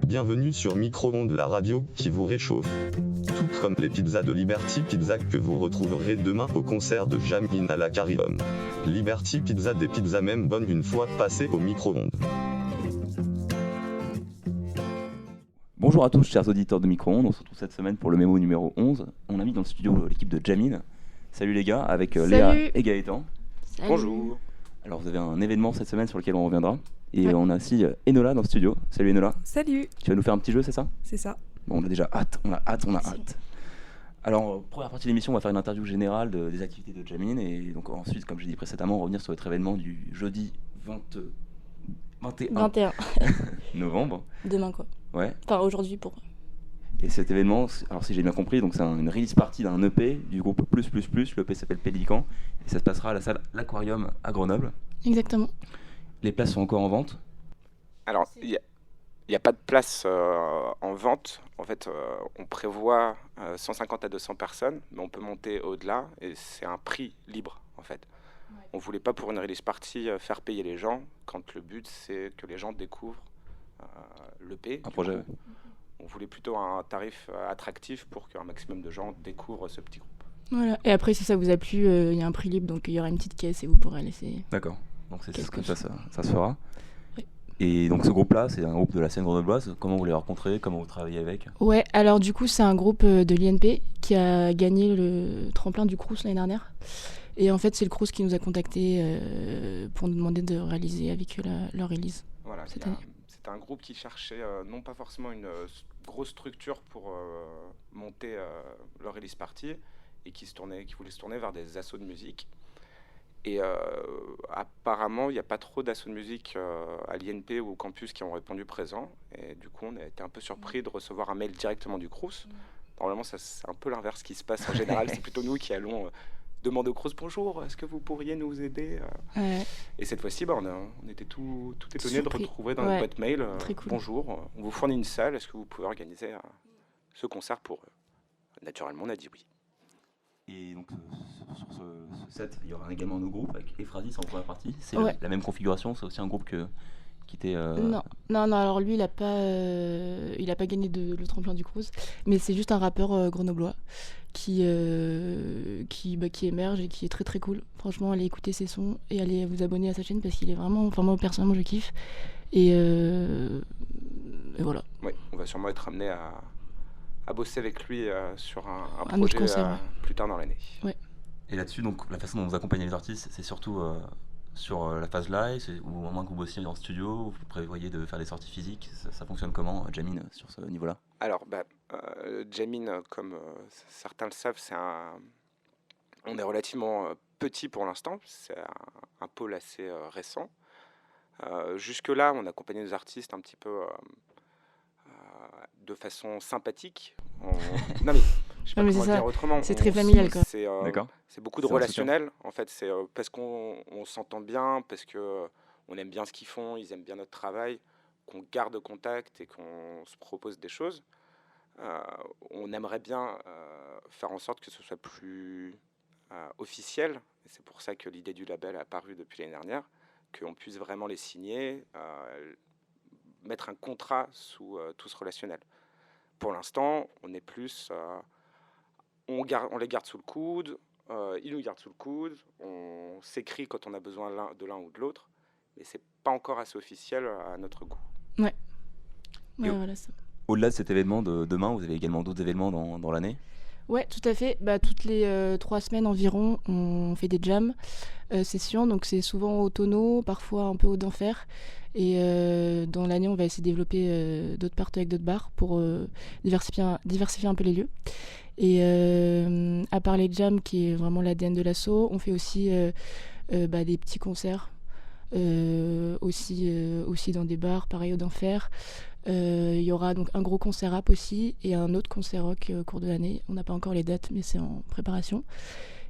Bienvenue sur Micro-ondes, la radio qui vous réchauffe. Tout comme les pizzas de Liberty Pizza que vous retrouverez demain au concert de Jamin à l'Aquarium. Liberty Pizza, des pizzas même bonnes une fois passées au micro-ondes. Bonjour à tous, chers auditeurs de Micro-ondes. On se retrouve cette semaine pour le mémo numéro 11. On a mis dans le studio l'équipe de Jamin. Salut les gars, avec Léa et Gaëtan. Salut. Bonjour. Alors vous avez un événement cette semaine sur lequel on reviendra. Et on a aussi Enola dans le studio. Salut Enola. Salut. Tu vas nous faire un petit jeu, c'est ça ? C'est ça. Bon, on a déjà hâte, on a hâte. Alors, première partie de l'émission, on va faire une interview générale des activités de Jamin. Et donc ensuite, comme j'ai dit précédemment, revenir sur votre événement du jeudi 21 novembre. Demain quoi. Ouais. Enfin aujourd'hui pour. Et cet événement, alors si j'ai bien compris, donc c'est une release party d'un EP du groupe Plus. L'EP s'appelle Pélican. Et ça se passera à la salle L'Aquarium à Grenoble. Exactement. Les places sont encore en vente. Alors, il n'y a pas de place en vente. En fait, on prévoit 150 à 200 personnes, mais on peut monter au-delà et c'est un prix libre, en fait. Ouais. On ne voulait pas, pour une release party, faire payer les gens, quand le but, c'est que les gens découvrent l'EP. Un projet. On voulait plutôt un tarif attractif pour qu'un maximum de gens découvrent ce petit groupe. Voilà. Et après, si ça vous a plu, il y a un prix libre, donc il y aura une petite caisse et vous pourrez laisser. D'accord. Donc c'est comme ça se fera. Oui. Et donc ce groupe-là, c'est un groupe de la scène grenobloise. Comment vous les rencontrez ? Comment vous travaillez avec ? Ouais, alors du coup, c'est un groupe de l'INP qui a gagné le tremplin du Crous l'année dernière. Et en fait, c'est le Crous qui nous a contactés pour nous demander de réaliser avec eux leur release. Voilà, c'était un groupe qui cherchait non pas forcément une grosse structure pour monter leur release party et qui voulait se tourner vers des assos de musique. Et apparemment, il n'y a pas trop d'assauts de musique à l'INP ou au campus qui ont répondu présent. Et du coup, on a été un peu surpris de recevoir un mail directement du Crous. Normalement, ça, c'est un peu l'inverse qui se passe en général. C'est plutôt nous qui allons demander au Crous « Bonjour, est-ce que vous pourriez nous aider ?» Et cette fois-ci, on était tout étonnés de retrouver dans notre boîte mail « Bonjour, on vous fournit une salle, est-ce que vous pouvez organiser ce concert pour eux ?» Naturellement, on a dit oui. Et donc sur ce set, il y aura également nos groupes avec Ephrasis en première partie. C'est la même configuration, c'est aussi un groupe qui était... Non, alors lui, il a pas gagné le tremplin du Crous, mais c'est juste un rappeur grenoblois qui émerge et qui est très très cool. Franchement, allez écouter ses sons et allez vous abonner à sa chaîne parce qu'il est vraiment... Enfin, moi, personnellement, je kiffe. Et voilà. Oui, on va sûrement être amené à bosser avec lui sur un projet autre concert, plus tard dans l'année. Ouais. Et là-dessus, donc, la façon dont vous accompagnez les artistes, c'est surtout sur la phase live, ou au moins que vous bossiez en studio, vous prévoyez de faire des sorties physiques. Ça fonctionne comment, Jamin, sur ce niveau-là ? Alors, Jamin, comme certains le savent, on est relativement petit pour l'instant. C'est un pôle assez récent. Jusque-là, on accompagnait les artistes un petit peu... de façon sympathique. Non mais je sais pas comment dire autrement. C'est très familial quoi. C'est beaucoup de relationnel. En fait, c'est parce qu'on s'entend bien, parce que on aime bien ce qu'ils font, ils aiment bien notre travail, qu'on garde contact et qu'on se propose des choses. On aimerait bien faire en sorte que ce soit plus officiel. Et c'est pour ça que l'idée du label est apparue depuis l'année dernière, qu'on puisse vraiment les signer. Mettre un contrat sous tout ce relationnel. Pour l'instant, on est plus... on les garde sous le coude, ils nous gardent sous le coude, on s'écrit quand on a besoin de l'un ou de l'autre, mais c'est pas encore assez officiel à notre goût. Ouais, voilà ça. Au-delà de cet événement de demain, vous avez également d'autres événements dans l'année ? Ouais, tout à fait. Toutes les 3 semaines environ, on fait des jams sessions. Donc c'est souvent au tonneau, parfois un peu au d'enfer. Et dans l'année, on va essayer de développer d'autres parties avec d'autres bars pour diversifier un peu les lieux. Et à part les jams, qui est vraiment l'ADN de l'asso, on fait aussi des petits concerts. Aussi dans des bars, pareil au d'enfer. Il y aura donc un gros concert rap aussi et un autre concert rock au cours de l'année. On n'a pas encore les dates, mais c'est en préparation.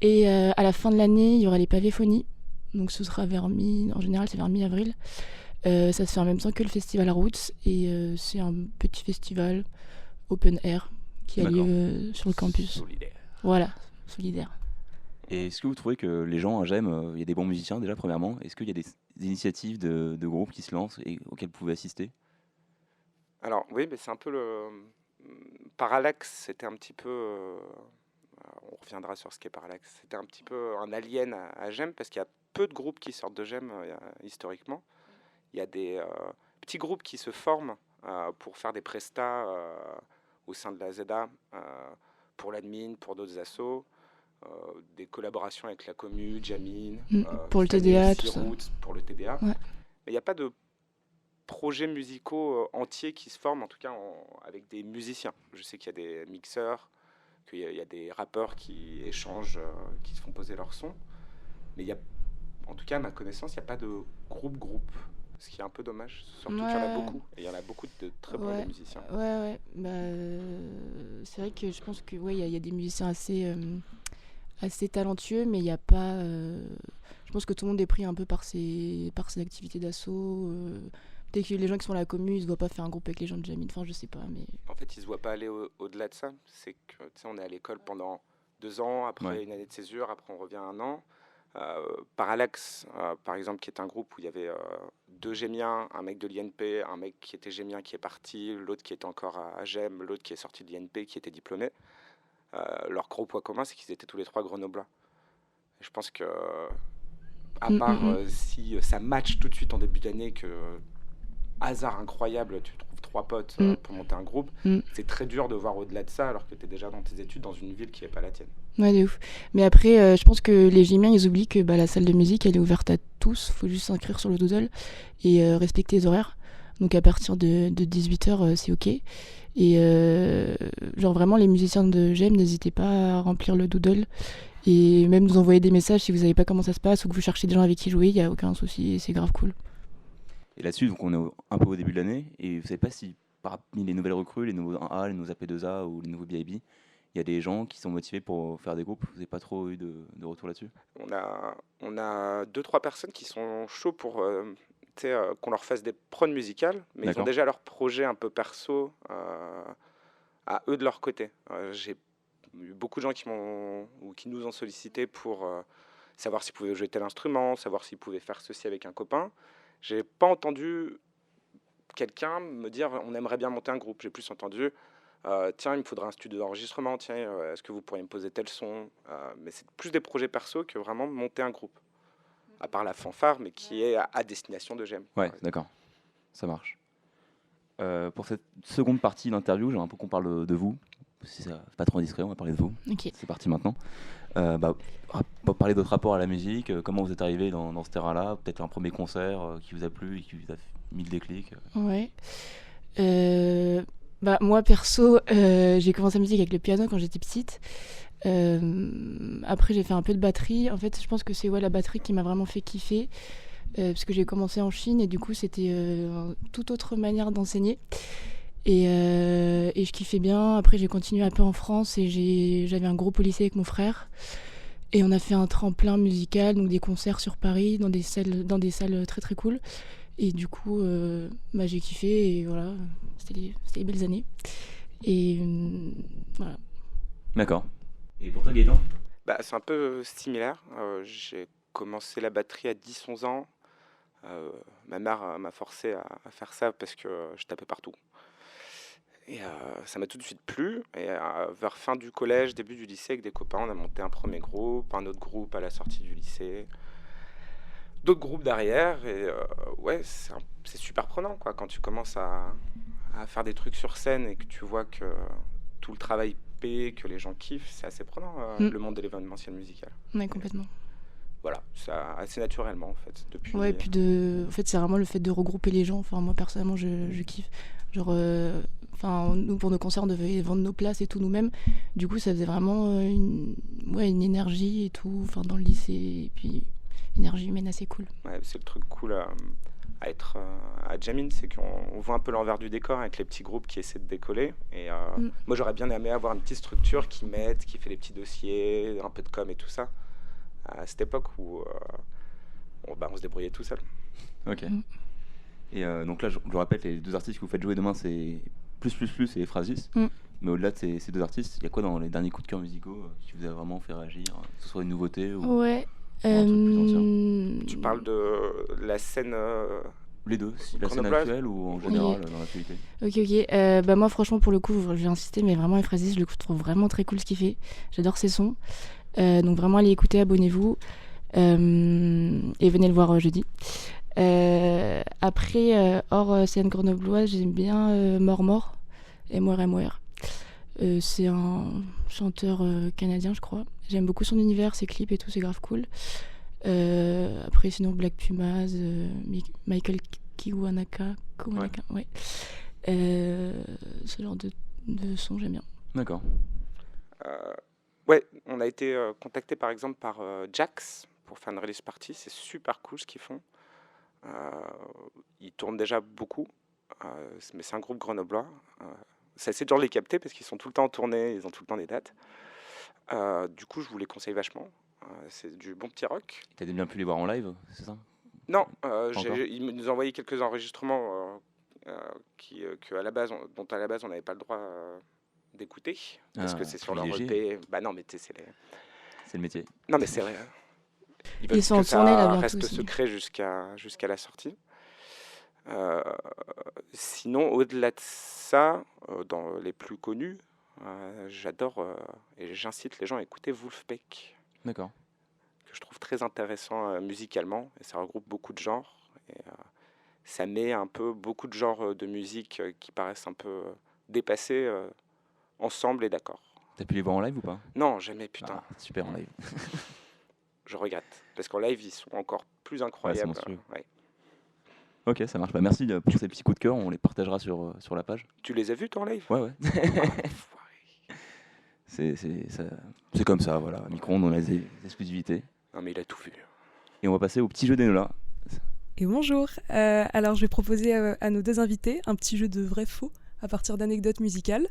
Et à la fin de l'année, il y aura les pavéphonies. Donc ce sera en général, c'est vers mi-avril. Ça se fait en même temps que le festival Roots. Et c'est un petit festival open air qui a lieu sur le campus. Solidaire. Voilà, solidaire. Et est-ce que vous trouvez que les gens à GEM, il y a des bons musiciens déjà premièrement ? Est-ce qu'il y a des initiatives de groupes qui se lancent et auxquelles vous pouvez assister ? Alors oui, mais c'est un peu Parallax, c'était un petit peu... on reviendra sur ce qu'est Parallax. C'était un petit peu un alien à GEM, parce qu'il y a peu de groupes qui sortent de GEM historiquement. Il y a des petits groupes qui se forment pour faire des prestats au sein de la ZA, pour l'admin, pour d'autres assos, des collaborations avec la commu, Jamin, pour le TDA, tout ça. Roots, pour le TDA. Ouais. Mais il n'y a pas de projets musicaux entiers qui se forment, en tout cas avec des musiciens. Je sais qu'il y a des mixeurs, qu'il y a des rappeurs qui échangent, qui se font poser leur son. Mais il y a, en tout cas à ma connaissance, il n'y a pas de groupe. Ce qui est un peu dommage, surtout qu'il y en a beaucoup. Et il y en a beaucoup de très bons musiciens. Ouais. C'est vrai que je pense que il y a des musiciens assez talentueux, mais il n'y a pas... je pense que tout le monde est pris un peu par ses activités d'assaut. Peut-être que les gens qui sont à la commune, ils se voient pas faire un groupe avec les gens de Jamin. Enfin, je sais pas, mais... En fait, ils se voient pas aller au-delà de ça. C'est que, tu sais, on est à l'école pendant 2 ans, après une année de césure, après on revient 1 an. Parallax, par exemple, qui est un groupe où il y avait 2 gémiens, un mec de l'INP, un mec qui était gémien qui est parti, l'autre qui était encore à GEM, l'autre qui est sorti de l'INP, qui était diplômé. Leur gros point commun, c'est qu'ils étaient tous les 3 grenoblois. Et je pense que, à part si ça match tout de suite en début d'année, que hasard incroyable, tu trouves 3 potes pour monter un groupe, c'est très dur de voir au-delà de ça, alors que tu es déjà dans tes études dans une ville qui n'est pas la tienne. Ouais, de ouf. Mais après, je pense que les Gémiens, ils oublient que la salle de musique, elle est ouverte à tous. Faut juste s'inscrire sur le Doodle et respecter les horaires. Donc à partir de 18h, c'est OK. Et genre vraiment, les musiciens de GEM, n'hésitez pas à remplir le Doodle. Et même nous envoyer des messages si vous savez pas comment ça se passe ou que vous cherchez des gens avec qui jouer, il n'y a aucun souci et c'est grave cool. Et là-dessus, donc on est un peu au début de l'année. Et vous savez pas si parmi les nouvelles recrues, les nouveaux 1A, les nouveaux AP2A ou les nouveaux BIB, il y a des gens qui sont motivés pour faire des groupes. Vous n'avez pas trop eu de retour là-dessus? On a 2-3 personnes qui sont chauds pour qu'on leur fasse des prods musicales, mais ils ont déjà leur projet un peu perso à eux de leur côté. J'ai eu beaucoup de gens qui nous ont sollicité pour savoir s'ils pouvaient jouer tel instrument, savoir s'ils pouvaient faire ceci avec un copain. J'ai pas entendu quelqu'un me dire on aimerait bien monter un groupe. J'ai plus entendu tiens, il me faudra un studio d'enregistrement, tiens, est-ce que vous pourriez me poser tel son, mais c'est plus des projets perso que vraiment monter un groupe, à part la fanfare, mais qui est à destination de GEM. Ouais, d'accord, ça marche. Pour cette seconde partie d'interview, j'aimerais un peu qu'on parle de vous. Si c'est pas trop indiscret, on va parler de vous. Okay. C'est parti maintenant. Parler de votre rapport à la musique, comment vous êtes arrivé dans ce terrain-là, peut-être un premier concert qui vous a plu et qui vous a mis le déclic. Ouais. Moi perso, j'ai commencé la musique avec le piano quand j'étais petite. Après j'ai fait un peu de batterie. En fait, je pense que c'est la batterie qui m'a vraiment fait kiffer. Parce que j'ai commencé en Chine et du coup c'était une toute autre manière d'enseigner. Et je kiffais bien. Après j'ai continué un peu en France et j'avais un groupe au lycée avec mon frère. Et on a fait un tremplin musical, donc des concerts sur Paris, dans des salles très très cool. Et du coup, j'ai kiffé et voilà, c'était les belles années. Et voilà. D'accord. Et pour toi, Gaëtan ? C'est un peu similaire. J'ai commencé la batterie à 10-11 ans. Ma mère m'a forcé à faire ça parce que je tapais partout. Et ça m'a tout de suite plu. Et vers fin du collège, début du lycée, avec des copains, on a monté un premier groupe, un autre groupe à la sortie du lycée, d'autres groupes derrière. Et c'est super prenant, quoi, quand tu commences à faire des trucs sur scène et que tu vois que tout le travail paie, que les gens kiffent. C'est assez prenant, le monde de l'événementiel musical. Ouais, complètement. Voilà, ça assez naturellement en fait. Depuis. Ouais, et puis en fait, c'est vraiment le fait de regrouper les gens. Enfin, moi personnellement, je kiffe. Genre, nous pour nos concerts, on devait vendre nos places et tout nous-mêmes. Du coup, ça faisait vraiment une énergie et tout. Enfin, dans le lycée, et puis énergie humaine assez cool. Ouais, c'est le truc cool à être à Jamin, c'est qu'on voit un peu l'envers du décor avec les petits groupes qui essaient de décoller. Et moi, j'aurais bien aimé avoir une petite structure qui fait les petits dossiers, un peu de com et tout ça. À cette époque où on se débrouillait tout seul. Ok. Et donc là, je le répète, les 2 artistes que vous faites jouer demain, c'est Plus et Phrasis. Mais au-delà de ces 2 artistes, il y a quoi dans les derniers coups de cœur musicaux qui vous a vraiment fait réagir, que ce soit une nouveauté ou ouais. un truc plus ancien ? Tu parles de la scène Les deux, la scène Grenobloise. actuelle ou en général dans l'actualité. Ok. Bah moi franchement pour le coup, je vais insister, mais vraiment Euphrasis, je le trouve vraiment très cool ce qu'il fait. J'adore ses sons. Donc vraiment allez écouter, abonnez-vous. Et venez le voir jeudi. Après, hors scène grenobloise, j'aime bien Mort, MOR. C'est un chanteur canadien, je crois. J'aime beaucoup son univers, ses clips et tout, c'est grave cool. Après, sinon, Black Pumas, Michael Kiwanuka, ouais. Ce genre de son, j'aime bien. D'accord. Ouais, on a été contacté par exemple par Jax pour faire une release party. C'est super cool ce qu'ils font. Ils tournent déjà beaucoup, mais c'est un groupe grenoblois. C'est assez dur de les capter parce qu'ils sont tout le temps en tournée, ils ont tout le temps des dates. Du coup, je vous les conseille vachement. C'est du bon petit rock. T'as bien pu les voir en live, c'est ça? Non, encore ils nous ont envoyé quelques enregistrements dont à la base on n'avait pas le droit d'écouter parce que c'est sur leur EP. Bah non, mais tu sais, c'est le métier. Non, mais c'est vrai. Ils sont en tournée là bientôt. Reste secret jusqu'à la sortie. Sinon, au-delà de ça, dans les plus connus, j'adore et j'incite les gens à écouter Wolfpack. D'accord. Que je trouve très intéressant musicalement, et ça regroupe beaucoup de genres. Et, ça met un peu beaucoup de genres de musique qui paraissent un peu dépassés ensemble et d'accord. T'as pu les voir en live ou pas? Non, jamais, putain. Ah, super en live. Je regrette, parce qu'en live, ils sont encore plus incroyables. Ouais. Ok, ça marche. Merci pour ces petits coups de cœur, on les partagera sur la page. Tu les as vus, toi, en live? Ouais. C'est comme ça, voilà. Micro-ondes, on a des exclusivités. Non, mais il a tout vu. Et on va passer au petit jeu d'Enola. Et bonjour. Alors, je vais proposer à nos deux invités un petit jeu de vrai-faux à partir d'anecdotes musicales.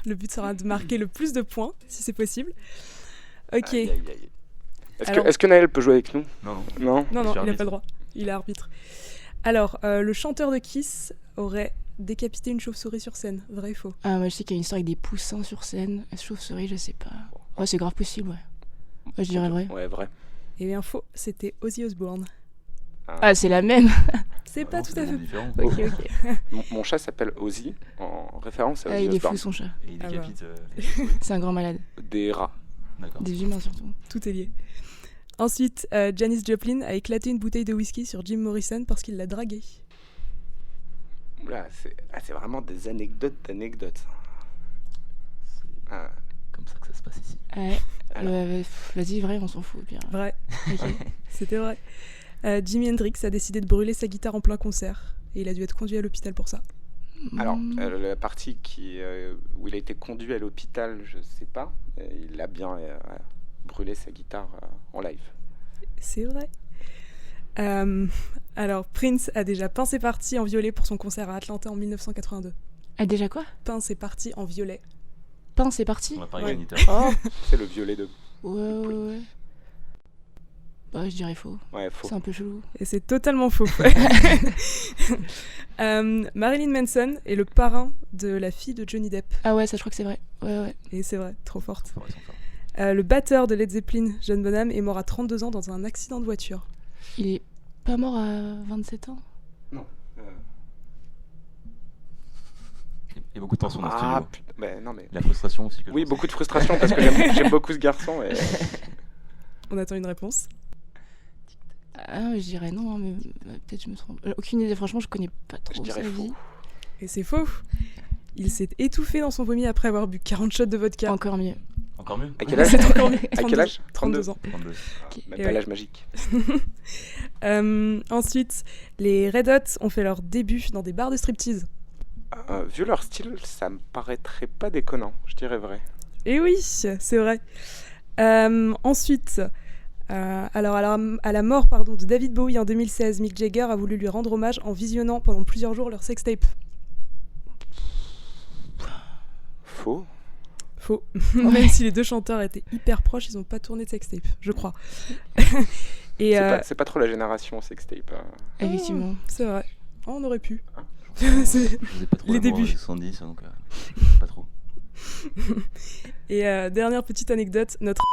Le but sera de marquer le plus de points, si c'est possible. Ok. Aïe. Est-ce que Naël peut jouer avec nous? Non, il n'a pas le droit. Il est arbitre. Alors, le chanteur de Kiss aurait décapité une chauve-souris sur scène. Vrai ou faux? Ah, moi je sais qu'il y a une histoire avec des poussins sur scène. Chauve-souris, je sais pas. Ouais, c'est grave possible, ouais. Je dirais vrai. Ouais, vrai. Eh bien, faux. C'était Ozzy Osbourne. Ah, c'est la même. C'est pas tout à fait différent. Ok. Mon chat s'appelle Ozzy, en référence à Ozzy Il est Osbourne. fou son chat. Et il décapite C'est un grand malade. Des rats. D'accord. Des humains surtout. Tout est lié. Ensuite, Janis Joplin a éclaté une bouteille de whisky sur Jim Morrison parce qu'il l'a dragué. Là, c'est vraiment des anecdotes d'anecdotes. C'est comme ça que ça se passe ici. Ouais. Vas-y, vrai, on s'en fout. Bien. Vrai. Ok. C'était vrai. Jimi Hendrix a décidé de brûler sa guitare en plein concert et il a dû être conduit à l'hôpital pour ça. Alors, la partie où il a été conduit à l'hôpital, je sais pas. Il a bien brûlé sa guitare en live. C'est vrai. Alors, Prince a déjà peint ses parties en violet pour son concert à Atlanta en 1982. Ah, déjà quoi? Peint ses parties en violet. Peint, c'est parti. On va parler Ouais. Oh. C'est le violet de... Ouais. Bah, je dirais faux. Ouais, faux. C'est un peu chelou. Et c'est totalement faux. Marilyn Manson est le parrain de la fille de Johnny Depp. Ah ouais, ça je crois que c'est vrai. Ouais. Et c'est vrai, trop forte. Ils sont forts. Le batteur de Led Zeppelin, John Bonham, est mort à 32 ans dans un accident de voiture. Il est pas mort à 27 ans? Non. Il y a beaucoup de tension dans le studio. Non, mais... La frustration aussi. Oui, beaucoup de frustration parce que j'aime beaucoup ce garçon. Et... On attend une réponse. Ah, je dirais non, hein, mais peut-être je me trompe. Aucune idée, franchement, je connais pas trop Je dirais sa faux. vie. Et c'est faux. Il s'est étouffé dans son vomi après avoir bu 40 shots de vodka. Encore mieux. Encore mieux. À quel âge? C'est encore mieux. À quel âge? 32 ans. 32. Même Et pas ouais. l'âge magique. Ensuite, les Red Hot ont fait leur début dans des bars de striptease. Vu leur style, ça me paraîtrait pas déconnant. Je dirais vrai. Et oui, c'est vrai. Ensuite, alors à la mort de David Bowie en 2016, Mick Jagger a voulu lui rendre hommage en visionnant pendant plusieurs jours leur sextape. Faux. Faux. Même si les deux chanteurs étaient hyper proches, ils n'ont pas tourné de sextape, je crois. Et C'est pas trop la génération sextape. Effectivement. c'est vrai. Oh, on aurait pu. Je faisais pas trop Les l'amour débuts. avec 70, donc pas trop. Et dernière petite anecdote, notre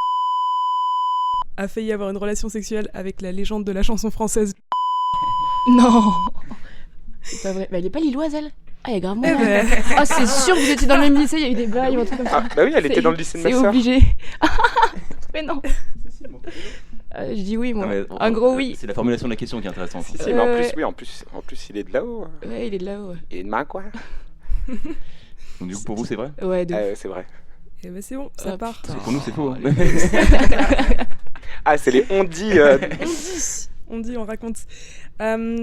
a failli avoir une relation sexuelle avec la légende de la chanson française. Non. C'est pas vrai. Bah, elle est pas lilloise, elle. Ah, il y a grave moyen. ben. Ah, c'est sûr que vous étiez dans le même lycée, il y a eu des bails ou un truc comme ça. Ah, bah oui, elle était dans le lycée de ma C'est sœur. obligé. Mais non. Je dis oui, moi. Non, mais, Un gros oui. C'est la formulation de la question qui est intéressante. Si, mais en plus, il est de là-haut. Ouais, il est de là-haut. Ouais, Et de main, quoi. Donc, du coup, pour vous, c'est vrai? ouais de ouf. C'est vrai. Et ben c'est bon, ça Ah, part. putain. Pour nous, c'est faux. hein. Ah, c'est les on-dit. On dit, on raconte.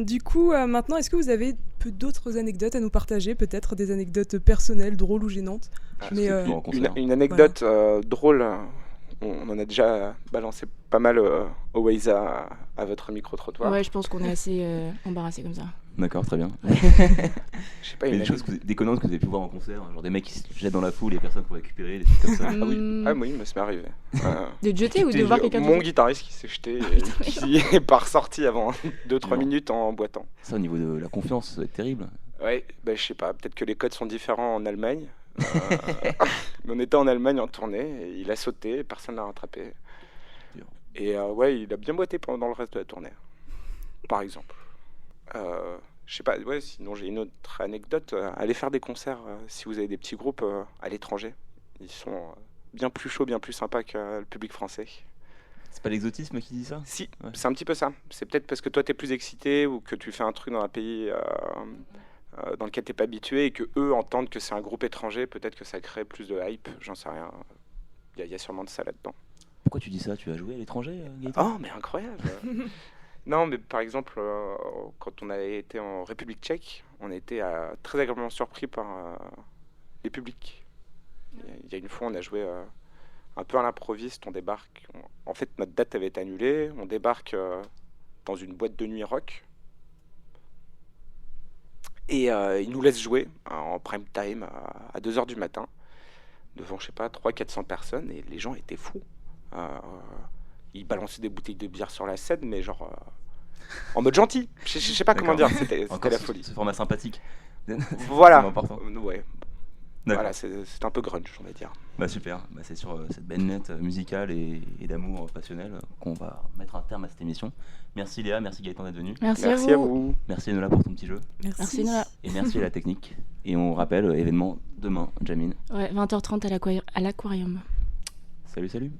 Du coup, maintenant, est-ce que vous avez d'autres anecdotes à nous partager? Peut-être des anecdotes personnelles, drôles ou gênantes? Mais, c'est plutôt en concert. Une anecdote drôle. On en a déjà balancé pas mal au Waze à votre micro-trottoir. Ouais, je pense qu'on est assez embarrassés comme ça. D'accord, très bien. Je sais pas, Mais une des choses déconnantes que vous avez pu voir en concert, genre des mecs qui se jettent dans la foule et personne pour récupérer, des trucs comme ça. Ah oui, Hmm, oui, mais ça m'est arrivé. De te jeter ou de voir quelqu'un Mon te guitariste qui s'est jeté et qui est pas ressorti avant 2-3 Non. minutes en boitant. Ça, au niveau de la confiance, ça doit être terrible. Ouais, bah, je sais pas, peut-être que les codes sont différents en Allemagne. Mais on était en Allemagne en tournée, et il a sauté, et personne l'a rattrapé. Dur. Et ouais, il a bien boité pendant le reste de la tournée, par exemple. Je sais pas, ouais, sinon j'ai une autre anecdote. Allez faire des concerts si vous avez des petits groupes à l'étranger. Ils sont bien plus chauds, bien plus sympas que le public français. C'est pas l'exotisme qui dit ça? Si, Ouais. c'est un petit peu ça. C'est peut-être parce que toi t'es plus excité ou que tu fais un truc dans un pays dans lequel t'es pas habitué et que eux entendent que c'est un groupe étranger. Peut-être que ça crée plus de hype. J'en sais rien. Il y a sûrement de ça là-dedans. Pourquoi tu dis ça? Tu vas jouer à l'étranger, Gaëtan? Oh, mais incroyable! Non, mais par exemple, quand on a été en République tchèque, on a été très agréablement surpris par les publics. Il y a une fois, on a joué un peu à l'improviste, on débarque. En fait, notre date avait été annulée, on débarque dans une boîte de nuit rock. Et ils nous laissent jouer en prime time à 2h du matin, devant, je sais pas, 300-400 personnes, et les gens étaient fous. Ils balançaient des bouteilles de bière sur la scène, mais genre en mode gentil. Je sais pas comment D'accord. dire, c'était Encore la ce- folie. Ce format sympathique. Voilà. C'est important. Ouais. D'accord. Voilà, c'est un peu grunge, on va dire. Bah super, bah, c'est sur cette belle note musicale et d'amour passionnel qu'on va mettre un terme à cette émission. Merci Léa, merci Gaëtan d'être venu. Merci Merci à à vous. vous. Merci Enola pour ton petit jeu. Merci Noah. Et merci à la technique. Et on rappelle, événement demain, Jamine. Ouais, 20h30 à l'aquarium. Salut, salut.